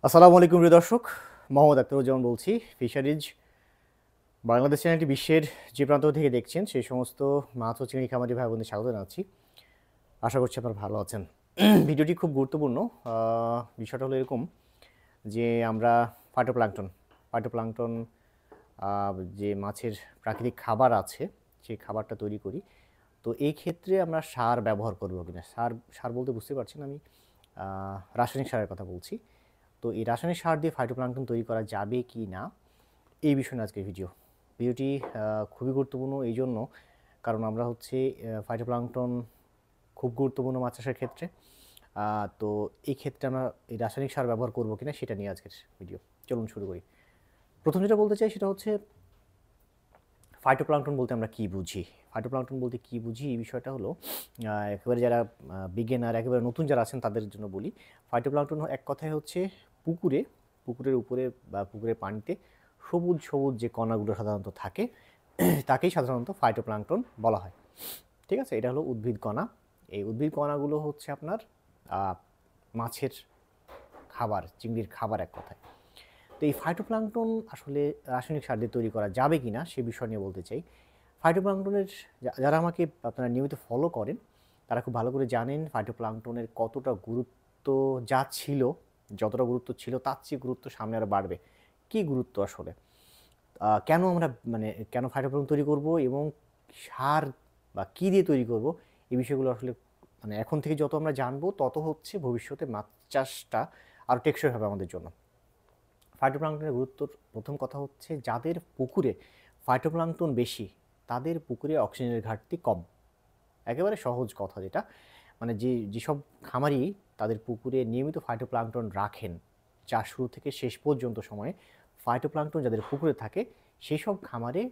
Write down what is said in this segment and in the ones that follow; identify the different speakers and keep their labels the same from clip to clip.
Speaker 1: আসসালামু আলাইকুম প্রিয় দর্শক, মোহাম্মদ আখতারুজ্জামান বলছি। ফিশারিজ বাংলাদেশ চ্যানেলটি বিশ্বের যে প্রান্ত থেকে দেখছেন সেই সমস্ত মাছ ও চিংড়ি খামারি ভাই বোনদের স্বাগত জানাচ্ছি। আশা করছি আপনারা ভালো আছেন। ভিডিওটি খুব গুরুত্বপূর্ণ। বিষয়টা হলো এরকম যে আমরা ফাইটোপ্ল্যাঙ্কটন ফাইটোপ্ল্যাঙ্কটন যে মাছের প্রাকৃতিক খাবার আছে সেই খাবারটা তৈরি করি। তো এই ক্ষেত্রে আমরা সার ব্যবহার করবো কিনা, সার সার বলতে বুঝতে পারছেন আমি রাসায়নিক সারের কথা বলছি। তো এই রাসায়নিক সার দিয়ে ফাইটোপ্ল্যাঙ্কটন তৈরি করা যাবে কি না, এই বিষয়ে আজকের ভিডিওটি খুবই গুরুত্বপূর্ণ এই জন্য, কারণ আমরা হচ্ছে ফাইটোপ্ল্যাঙ্কটন খুব গুরুত্বপূর্ণ মাছ চাষের ক্ষেত্রে। তো এই ক্ষেত্রে আমরা এই রাসায়নিক সার ব্যবহার করবো কিনা সেটা নিয়ে আজকের ভিডিও। চলুন শুরু করি। প্রথম যেটা বলতে চাই সেটা হচ্ছে ফাইটোপ্ল্যাঙ্কটন বলতে আমরা কী বুঝি। ফাইটোপ্ল্যাঙ্কটন বলতে কী বুঝি এই বিষয়টা হলো একেবারে যারা বিজ্ঞানার একেবারে নতুন যারা আছেন তাদের জন্য বলি। ফাইটোপ্ল্যাঙ্কটন এক কথায় হচ্ছে পুকুরের উপরে বা পুকুরের পানিতে সবুজ সবুজ যে কণাগুলো সাধারণত থাকে তাকেই সাধারণত ফাইটোপ্ল্যাঙ্কটন বলা হয়। ঠিক আছে, এটা হলো উদ্ভিদ কণা। এই উদ্ভিদ কণাগুলো হচ্ছে আপনার মাছের খাবার, চিংড়ির খাবার এক কথায়। তো এই ফাইটোপ্ল্যাঙ্কটন আসলে রাসায়নিক সার দিয়ে তৈরি করা যাবে কি না সে বিষয় নিয়ে বলতে চাই। ফাইটোপ্ল্যাঙ্কটনের যারা আমাকে আপনারা নিয়মিত ফলো করেন তারা খুব ভালো করে জানেন ফাইটোপ্ল্যাঙ্কটনের কতটা গুরুত্ব যা ছিল, যতটা গুরুত্ব ছিল তার চেয়ে গুরুত্ব সামনে আরও বাড়বে। কী গুরুত্ব আসলে, কেন আমরা কেন ফাইটোপ্ল্যাঙ্কটন তৈরি করব এবং সার বা কী দিয়ে তৈরি করব, এই বিষয়গুলো আসলে এখন থেকে যত আমরা জানবো তত হচ্ছে ভবিষ্যতে মাছ চাষটা আরও টেকসই হবে আমাদের জন্য। ফাইটোপ্ল্যাঙ্কটনের গুরুত্বর প্রথম কথা হচ্ছে যাদের পুকুরে ফাইটোপ্ল্যাঙ্কটন বেশি তাদের পুকুরে অক্সিজেনের ঘাটতি কম। একেবারে সহজ কথা যেটা, যেসব খামারি তাদের পুকুরে নিয়মিত ফাইটোপ্ল্যাঙ্কটন রাখেন, চাষ শুরু থেকে শেষ পর্যন্ত সময়ে ফাইটোপ্ল্যাঙ্কটন যাদের পুকুরে থাকে সেই সব খামারে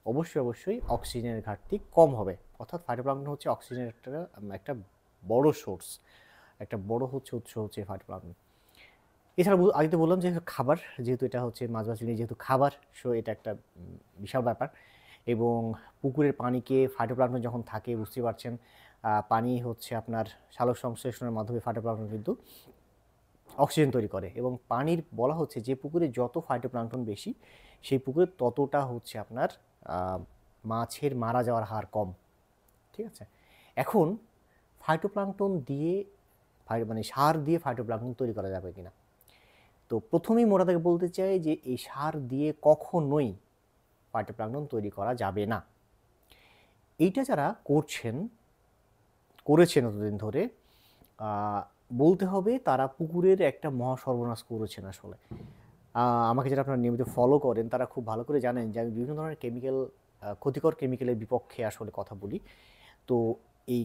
Speaker 1: অবশ্যই অক্সিজেনের ঘাটতি কম হবে। অর্থাৎ ফাইটোপ্ল্যাঙ্কটন হচ্ছে অক্সিজেনের একটা বড় সোর্স, একটা বড় উৎস হচ্ছে ফাইটোপ্ল্যাঙ্কটন। এছাড়া আগে তো বললাম যে খাবার, যেহেতু এটা হচ্ছে মাছ বা চিংড়ি যেহেতু খাবার, সো এটা একটা বিশাল ব্যাপার। এবং পুকুরের পানিকে ফাইটোপ্ল্যাঙ্কটন যখন থাকে বুঝতে পারছেন, পানি হচ্ছে আপনার সালোক সংশ্লেষণের মাধ্যমে ফাইটোপ্ল্যাঙ্কটন কিন্তু অক্সিজেন তৈরি করে। এবং পানির বলা হচ্ছে যে পুকুরে যত ফাইটোপ্ল্যাঙ্কটন বেশি সেই পুকুরে ততটা হচ্ছে আপনার মাছের মারা যাওয়ার হার কম। ঠিক আছে, এখন ফাইটোপ্ল্যাঙ্কটন দিয়ে সার দিয়ে ফাইটোপ্ল্যাঙ্কটন তৈরি করা যাবে কিনা। তো প্রথমেই মোটা থেকে বলতে চাই যে এই সার দিয়ে কখনোই ফাইটোপ্ল্যাঙ্কটন তৈরি করা যাবে না। এইটা যারা করেছেন এতদিন ধরে, বলতে হবে তারা পুকুরের একটা মহা সর্বনাশ করেছেন আসলে। আমাকে যারা আপনারা নিয়মিত ফলো করেন তারা খুব ভালো করে জানেন যে আমি বিভিন্ন ধরনের ক্ষতিকর কেমিক্যালের বিপক্ষে আসলে কথা বলি। তো এই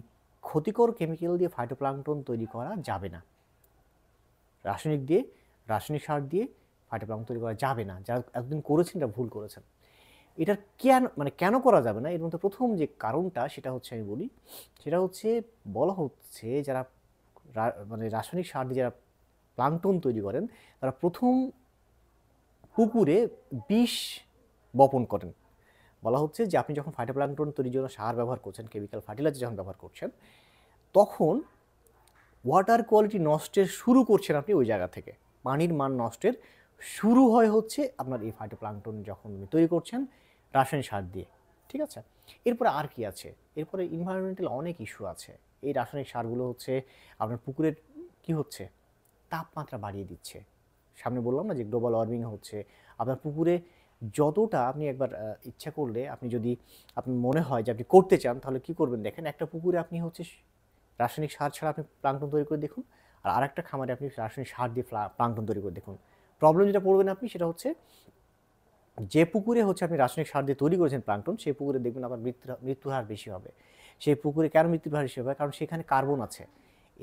Speaker 1: ক্ষতিকর কেমিক্যাল দিয়ে ফাইটোপ্ল্যাঙ্কটন তৈরি করা যাবে না। রাসায়নিক সার দিয়ে ফাইটোপ্ল্যাঙ্কটন তৈরি করা যাবে না। যারা এতদিন করেছেন এটা ভুল করেছেন। এটার কেন করা যাবে না, এর মধ্যে প্রথম যে কারণটা সেটা হচ্ছে আমি বলি, সেটা হচ্ছে বলা হচ্ছে যারা রাসায়নিক সার দিয়ে যারা প্লাঙ্কটন তৈরি করেন তারা প্রথম পুকুরে বিষ বপন করেন। বলা হচ্ছে যে আপনি যখন ফাইটোপ্ল্যাঙ্কটন তৈরির জন্য সার ব্যবহার করছেন, কেমিক্যাল ফার্টিলাইজার যখন ব্যবহার করছেন, তখন ওয়াটার কোয়ালিটি নষ্টের শুরু করছেন আপনি ওই জায়গা থেকে। পানির মান নষ্টের শুরু হয় হচ্ছে আপনার এই ফাইটোপ্ল্যাঙ্কটন যখন তৈরি করছেন রাসায়নিক সার দিয়ে। ঠিক আছে, এরপরে আর কি আছে, এরপরে এনভায়রনমেন্টাল অনেক ইস্যু আছে। এই রাসায়নিক সারগুলো হচ্ছে আপনার পুকুরের কি হচ্ছে, তাপমাত্রা বাড়িয়ে দিচ্ছে। সামনে বললাম না যে গ্লোবাল ওয়ার্মিং হচ্ছে। আপনার পুকুরে যতটা আপনি একবার ইচ্ছা করলে আপনি যদি আপনার মনে হয় যে আপনি করতে চান তাহলে কি করবেন দেখেন, একটা পুকুরে আপনি হচ্ছে রাসায়নিক সার ছাড়া আপনি প্লাঙ্কটন তৈরি করে দেখুন, আর আরেকটা খামারে আপনি রাসায়নিক সার দিয়ে প্লাঙ্কটন তৈরি করে দেখুন। প্রবলেম যেটা পড়বেন আপনি সেটা হচ্ছে যে পুকুরে হচ্ছে আপনি রাসায়নিক সার দিয়ে তৈরি করেছেন প্লাঙ্কটন, সেই পুকুরে দেখবেন আপনার মৃত্যুর হার বেশি হবে। সেই পুকুরে কেন মৃত্যুর হার বেশি হবে, কারণ সেখানে কার্বন আছে।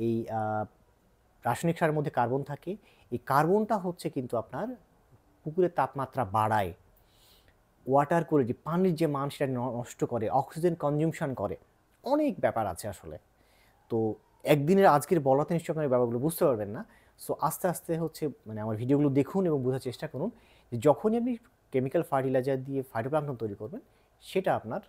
Speaker 1: এই রাসায়নিক সারের মধ্যে কার্বন থাকে। এই কার্বনটা হচ্ছে কিন্তু আপনার পুকুরের তাপমাত্রা বাড়ায়, ওয়াটার কোয়ালিটি পানির যে মান সেটা নষ্ট করে, অক্সিজেন কনজিউমশন করে, অনেক ব্যাপার আছে আসলে। তো একদিনের আজকের বলাতে নিশ্চয়ই আপনার ব্যাপারগুলো বুঝতে পারবেন না। সো আস্তে আস্তে হচ্ছে আমার ভিডিওগুলো দেখুন এবং বোঝার চেষ্টা করুন যে যখনই আপনি কেমিক্যাল ফার্টিলাইজার দিয়ে ফাইটোপ্ল্যাঙ্কটন তৈরি করবেন সেটা আপনার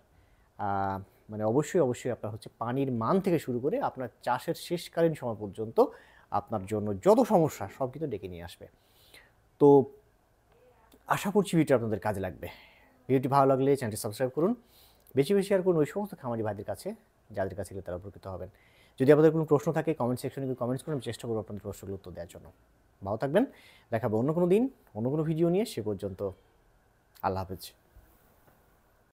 Speaker 1: অবশ্যই আপনার হচ্ছে পানির মান থেকে শুরু করে আপনার চাষের শেষকালীন সময় পর্যন্ত আপনার জন্য যত সমস্যা সব কিন্তু ডেকে নিয়ে আসবে। তো আশা করছি ভিডিওটি আপনাদের কাজে লাগবে। ভিডিওটি ভালো লাগলে চ্যানেলটি সাবস্ক্রাইব করুন, বেশি বেশি শেয়ার করুন ওই সমস্ত খামারি ভাইদের কাছে যাদের কাছে তারা উপকৃত হবেন। যদি আপনাদের কোনো প্রশ্ন থাকে কমেন্ট সেকশনে কমেন্টস করুন, আমি চেষ্টা করবো আপনাদের প্রশ্নগুলো উত্তর দেওয়ার জন্য। ভালো থাকবেন, দেখাবো অন্য কোনো দিন অন্য কোনো ভিডিও নিয়ে। সে পর্যন্ত আল্লাহ হাফেজ।